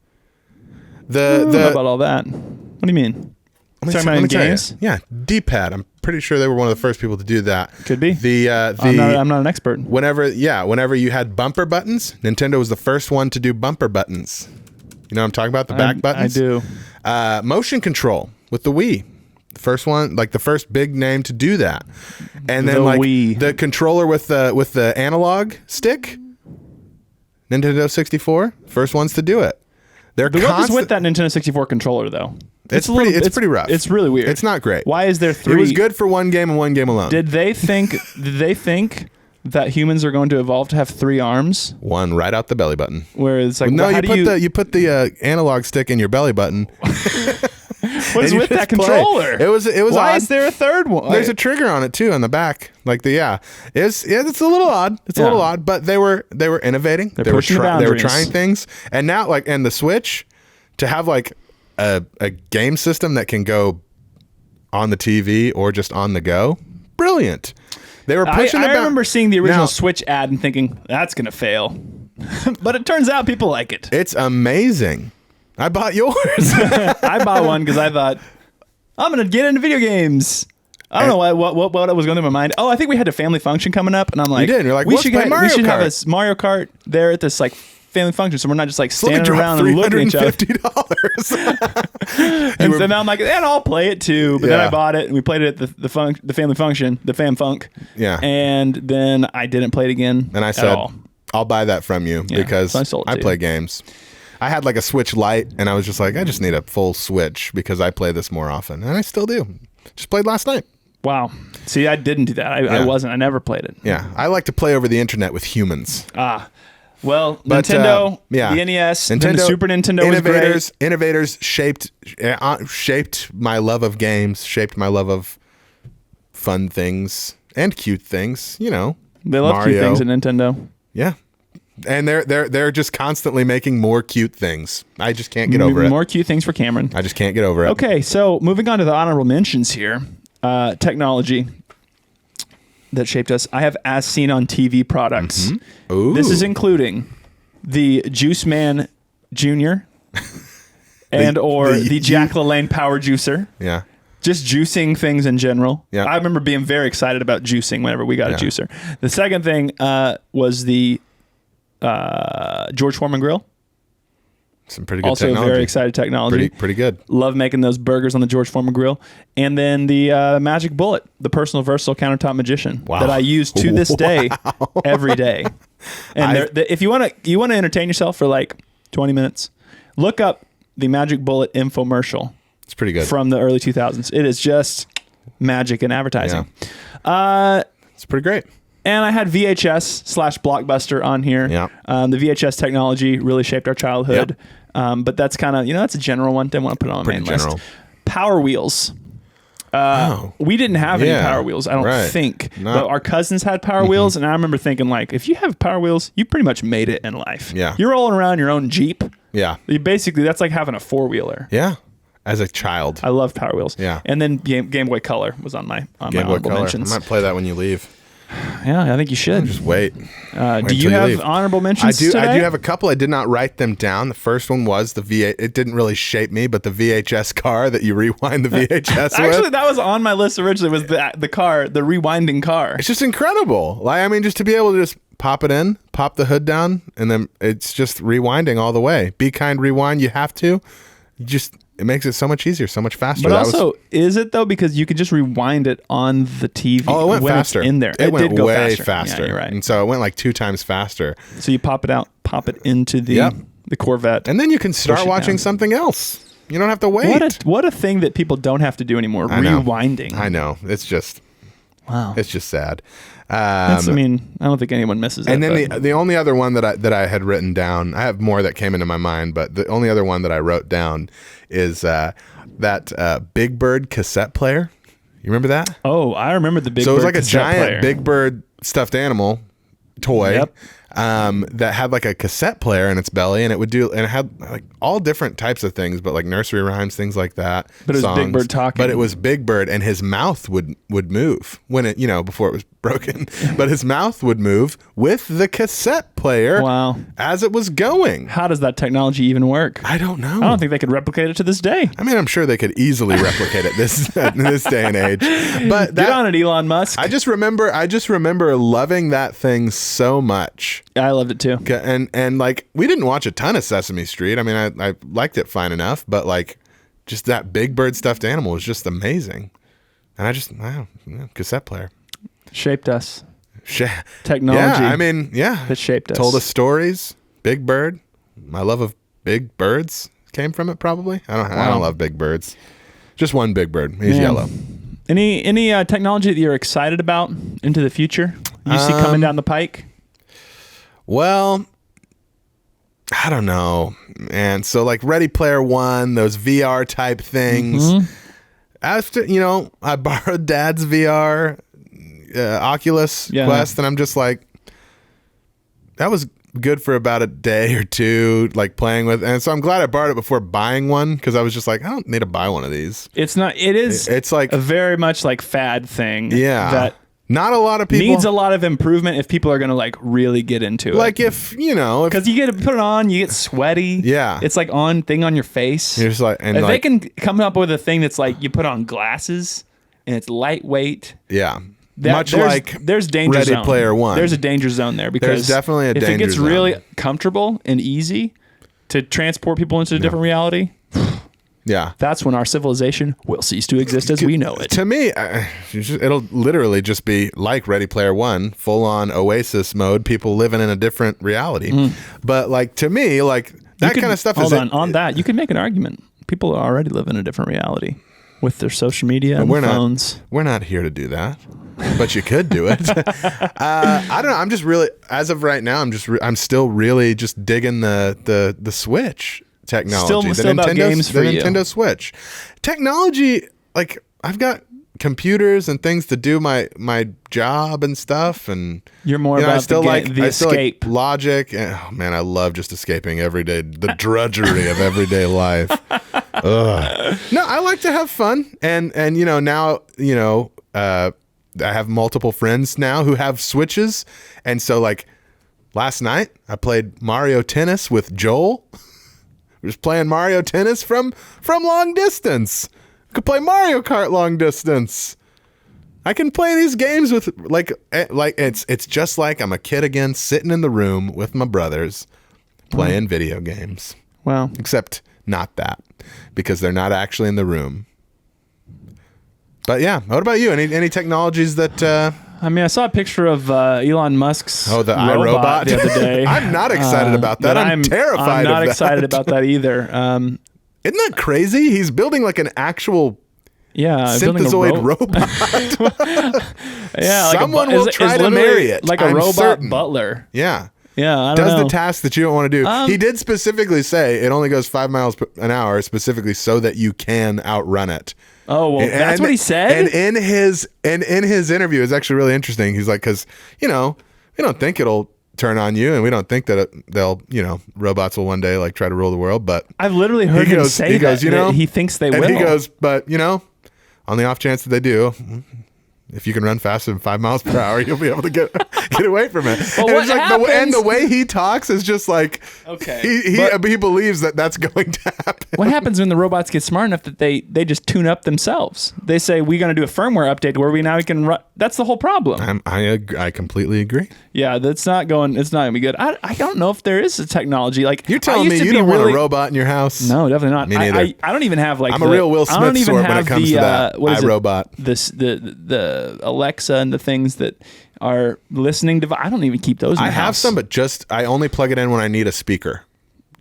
How about all that? What do you mean? Talking about in games?
Yeah, D-pad. I'm pretty sure they were one of the first people to do that.
Could be. I'm not an expert.
Whenever you had bumper buttons, Nintendo was the first one to do bumper buttons. You know what I'm talking about? The back buttons?
I do.
Motion control with the Wii. The first one, like the first big name to do that. And then
Wii.
The controller with the analog stick, Nintendo 64, first ones to do it.
What is with that Nintendo 64 controller though?
It's pretty rough.
It's really weird.
It's not great.
Why is there 3?
It was good for one game and one game alone.
Did they think that humans are going to evolve to have 3 arms?
One right out the belly button.
Where it's like,
no, you put the analog stick in your belly button.
What is with that controller?
It was
Why
odd.
Is there a third one?
There's a trigger on it too on the back. It's a little odd. It's a little odd, but they were innovating. They were trying things. And now and the Switch to have like a game system that can go on the TV or just on the go. Brilliant. They were pushing
I remember seeing the original Switch ad and thinking that's going to fail. But it turns out people like it.
It's amazing. I bought yours.
I bought one because I thought, I'm going to get into video games. I don't know what was going through my mind. Oh, I think we had a family function coming up. And I'm like,
you did. You're like,
we should have
Kart.
a Mario Kart there at this like family function. So we're not just like standing around and looking at each other. And so now I'm like, and I'll play it too. But then I bought it and we played it at the family function, the fam funk.
Yeah.
And then I didn't play it again.
And I said, I'll buy that from you because
so
I play games. I had like a Switch Lite, and I was just like, I just need a full Switch because I play this more often, and I still do. Just played last night.
Wow. See, I didn't do that. I never played it.
Yeah, I like to play over the internet with humans.
Well, Nintendo, the NES, Nintendo, the Super Nintendo was great.
Innovators shaped my love of games, shaped my love of fun things and cute things. You know,
they love cute things at Nintendo.
Yeah. And they're just constantly making more cute things. I just can't get over it.
More cute things for Cameron.
I just can't get over it.
Okay, so moving on to the honorable mentions here. Technology that shaped us. I have as seen on TV products.
Mm-hmm. Ooh.
This is including the Juice Man Jr. and or the Jack LaLanne power juicer.
Yeah.
Just juicing things in general.
Yeah.
I remember being very excited about juicing whenever we got a juicer. The second thing was the George Foreman grill.
Some pretty good
also
technology.
Very excited technology.
Pretty good.
Love making those burgers on the George Foreman grill. And then the Magic Bullet, the personal versatile countertop magician that I use to this day every day. And if you want to entertain yourself for like 20 minutes, look up the Magic Bullet infomercial.
It's pretty good.
From the early 2000s. It is just magic in advertising.
Yeah. It's pretty great.
And I had VHS/Blockbuster on here.
Yeah.
The VHS technology really shaped our childhood. Yep. But that's kind of, that's a general one. Didn't want to put it on the main list. Power Wheels. We didn't have any Power Wheels, I don't think. No. But our cousins had Power Wheels, and I remember thinking, like, if you have Power Wheels, you pretty much made it in life.
Yeah.
You're rolling around your own Jeep.
Yeah.
That's like having a four-wheeler.
Yeah. As a child.
I love Power Wheels.
Yeah.
And then Game Boy Color was on my honorable mentions.
I might play that when you leave.
Yeah, I think you should.
Just wait.
Do you have honorable mentions today?
I do have a couple. I did not write them down. The first one was the VHS. It didn't really shape me, but the VHS car that you rewind the VHS with.
Actually, that was on my list originally, was the car, the rewinding car.
It's just incredible. Like, I mean, just to be able to just pop it in, pop the hood down, and then it's just rewinding all the way. Be kind, rewind. You have to. It makes it so much easier, so much faster.
But also, is it though? Because you could just rewind it on the TV.
Oh, it went faster.
In there,
it went
did go
way faster.
Yeah, you're right.
And so it went like 2 times faster.
So you pop it out, pop it into the Corvette,
and then you can start watching something else. You don't have to wait.
What a thing that people don't have to do anymore. Rewinding.
I know. It's just
wow.
It's just sad.
I don't think anyone misses it.
And then the only other one that I had written down, I have more that came into my mind, but the only other one that I wrote down is that Big Bird cassette player. You remember that?
Oh, I remember the Big Bird.
So it was like a
giant
player. Big Bird stuffed animal toy. Yep. That had like a cassette player in its belly, and it had like all different types of things, but like nursery rhymes, things like that.
But it was Big Bird talking.
But it was Big Bird, and his mouth would move when it, before it was broken. But his mouth would move with the cassette player.
Wow.
As it was going.
How does that technology even work?
I don't know.
I don't think they could replicate it to this day.
I mean, I'm sure they could easily replicate it in this day and age. But
get on it, Elon Musk.
I just remember loving that thing so much.
I loved it too.
And like, we didn't watch a ton of Sesame Street. I mean, I liked it fine enough, but like, just that Big Bird stuffed animal was just amazing. And cassette player.
Shaped us. Technology.
Yeah, I mean,
that shaped us.
Told us stories. Big Bird. My love of big birds came from it, probably. I don't love big birds. Just one big bird. He's yellow.
Any technology that you're excited about into the future? You see coming down the pike?
Well, I don't know, man. So like Ready Player One, those VR type things. Mm-hmm. After, I borrowed Dad's VR Oculus Quest, and I'm just like, that was good for about a day or two, like playing with. And so I'm glad I borrowed it before buying one, because I was just like, I don't need to buy one of these.
It's like a very much like fad thing.
Yeah.
That
not a lot of people
needs a lot of improvement if people are going to like really get into it.
Like because
you get to put it on, you get sweaty.
Yeah.
It's like thing on your face.
You're just like, and
if they can come up with a thing that's like you put on glasses and it's lightweight.
Yeah.
There's danger
Ready
zone.
Player One.
There's a danger zone there, because
there's definitely a danger zone.
If it gets really comfortable and easy to transport people into a different reality, that's when our civilization will cease to exist as we know it.
To me, it'll literally just be like Ready Player One, full on Oasis mode, people living in a different reality. But like, to me, like that kind of stuff
on that, you can make an argument. People are already living in a different reality with their social media and phones.
We're not here to do that. But you could do it. I don't know. I'm just really, as of right now, I'm still really just digging the Switch technology.
Still about games for you.
Nintendo Switch technology. Like, I've got computers and things to do my job and stuff, and
you're more about the escape.
Like Logic. Oh man, I love just escaping every day, the drudgery of everyday life. Ugh. No, I like to have fun, and now I have multiple friends now who have Switches. And so like last night I played Mario Tennis with Joel We're just playing Mario Tennis from long distance. I could play Mario Kart long distance. I can play these games with like it's just like I'm a kid again, sitting in the room with my brothers playing video games.
Wow.
Except not that, because they're not actually in the room. But yeah, what about you? Any technologies that
I mean, I saw a picture of Elon Musk's
the iRobot
the other day.
I'm not excited about that. I'm terrified
I'm not
of that.
excited about that either.
Isn't that crazy? He's building like an actual synthezoid robot.
Yeah,
someone will try to marry it.
Like a
I'm
robot
certain.
butler.
Yeah.
Yeah, I don't know.
Does the task that you don't want to do. He did specifically say it only goes 5 miles an hour, specifically so that you can outrun it.
Oh, well, that's what he said?
And in his interview, it's actually really interesting. He's like, because, we don't think it'll turn on you, and we don't think that robots will one day like try to rule the world, but
I've literally heard him say that he thinks they will.
And he goes, but, on the off chance that they do, if you can run faster than 5 miles per hour, you'll be able to get away from it.
Well,
and the way he talks is just like,
okay,
he believes that that's going to happen.
What happens when the robots get smart enough that they just tune up themselves? They say, we're going to do a firmware update where we can run. That's the whole problem.
I completely agree.
Yeah, it's not going to be good. I don't know if there is a technology like
you're telling me you don't want a robot in your house.
No, definitely not.
Me neither.
I don't even have like
I'm a real Will Smith sort when it comes to that iRobot.
The Alexa and the things that are listening device. I don't even keep those in the house.
I have some, but I only plug it in when I need a speaker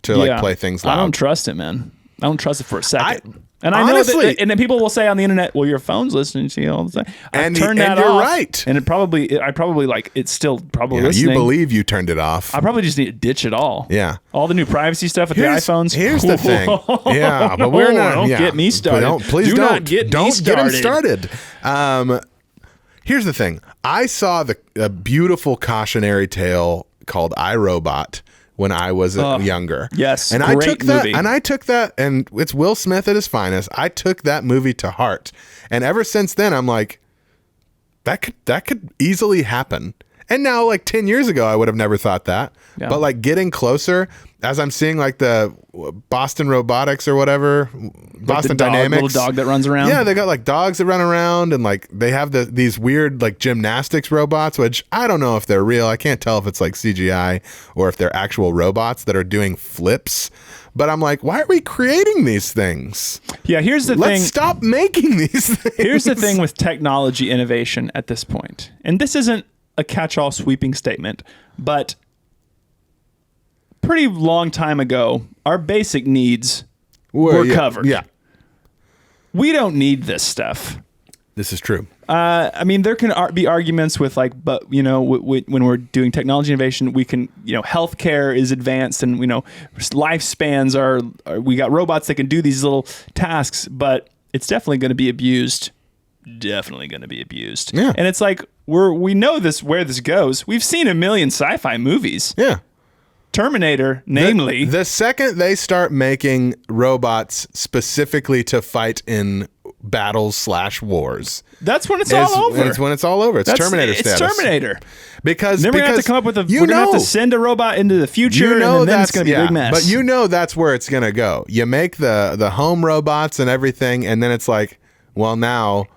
to play things loud.
I don't trust it, man. I don't trust it for a second. And
honestly,
I know that, and then people will say on the internet, "Well, your phone's listening to you all the time."
And
turned that
you're
off,
right.
And I probably like it's still probably listening.
You believe you turned it off.
I probably just need to ditch it all.
Yeah,
all the new privacy stuff with the iPhones.
Here's the thing. Yeah, but we're not.
Don't get me started.
Please
don't get me started.
Here's the thing. I saw a beautiful cautionary tale called iRobot when I was younger.
Yes,
and
great
I took that,
movie.
and it's Will Smith at his finest. I took that movie to heart, and ever since then, I'm like, that could easily happen. And now, like 10 years ago, I would have never thought that. Yeah. But like getting closer, as I'm seeing like the Boston Robotics or whatever, Boston Dynamics,
little dog that runs around.
Yeah, they got like dogs that run around, and like they have these weird like gymnastics robots, which I don't know if they're real. I can't tell if it's like CGI or if they're actual robots that are doing flips. But I'm like, why are we creating these things?
Yeah, here's the thing.
Let's stop making these things.
Here's the thing with technology innovation at this point, and this isn't a catch-all sweeping statement, but pretty long time ago, our basic needs were covered.
Yeah.
We don't need this stuff.
This is true.
I mean, there can be arguments with like, but when we're doing technology innovation, we can, healthcare is advanced, and lifespans are. We got robots that can do these little tasks, but it's definitely going to be abused. Definitely going to be abused.
Yeah.
And it's like we know where this goes. We've seen a million sci-fi movies.
Yeah.
Terminator, namely.
The second they start making robots specifically to fight in battles/wars,
that's when it's all over.
It's when it's all over. It's Terminator status.
It's Terminator.
Because
then we're going to have to come up with we're going to have to send a robot into the future, and then it's going to be a big mess.
But that's where it's going to go. You make the home robots and everything, and then it's like, well, now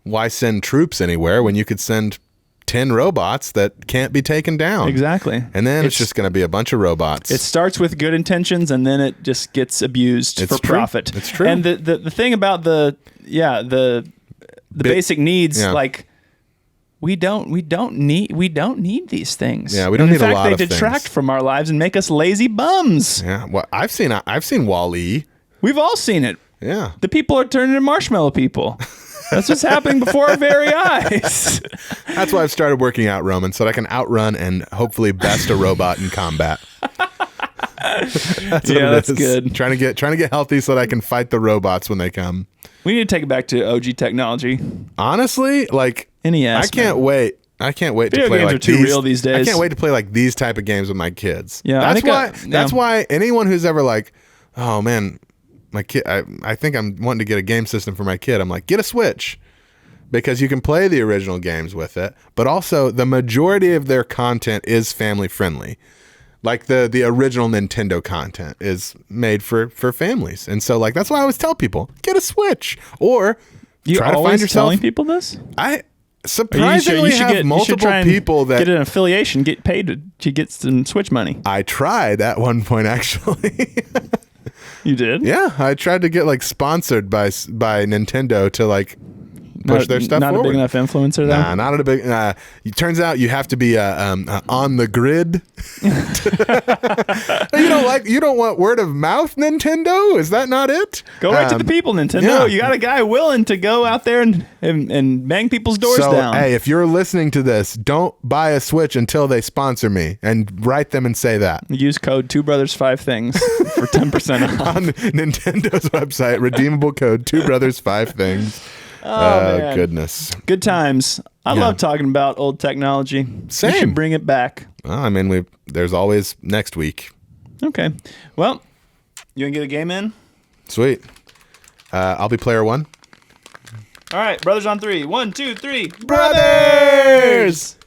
why send troops anywhere when you could send 10 robots that can't be taken down?
Exactly.
And then it's just going to be a bunch of robots.
It starts with good intentions, and then it just gets abused for profit.
It's true.
And the thing about the basic needs, like we don't need these things.
Yeah, we don't need a lot of things.
In fact, they detract from our lives and make us lazy bums.
Yeah. Well, I've seen Wall-E.
We've all seen it.
Yeah.
The people are turning into marshmallow people. That's what's happening before our very eyes.
That's why I've started working out, Roman, so that I can outrun and hopefully best a robot in combat. That's good. Trying to get healthy so that I can fight the robots when they come.
We need to take it back to OG technology.
Honestly, like
NES.
I can't wait to play
games
like
are too real these days.
I can't wait to play like these type of games with my kids.
Yeah,
that's why anyone who's ever like, oh man, my kid, I think I'm wanting to get a game system for my kid. I'm like, get a Switch, because you can play the original games with it, but also the majority of their content is family friendly. Like the original Nintendo content is made for families. And so like that's why I always tell people, get a Switch or try to find yourself.
Telling people this?
I surprisingly have multiple people that
get an affiliation, get paid to get some Switch money.
I tried at one point actually.
You did?
Yeah, I tried to get like sponsored by Nintendo to like push their stuff
not
forward.
Not a big enough influencer, though?
Nah, not a big... it turns out you have to be on the grid. You don't want word of mouth, Nintendo? Is that not it?
Go right to the people, Nintendo. Yeah. You got a guy willing to go out there and bang people's doors down.
Hey, if you're listening to this, don't buy a Switch until they sponsor me, and write them and say that.
Use code 2brothers5things for 10% off.
On Nintendo's website, redeemable code 2brothers5things.
Oh,
goodness.
Good times. I love talking about old technology.
Same.
We should bring it back.
Well, I mean, there's always next week.
Okay. Well, you want to get a game in?
Sweet. I'll be player one.
All right. Brothers on three. 1, 2, 3.
Brothers!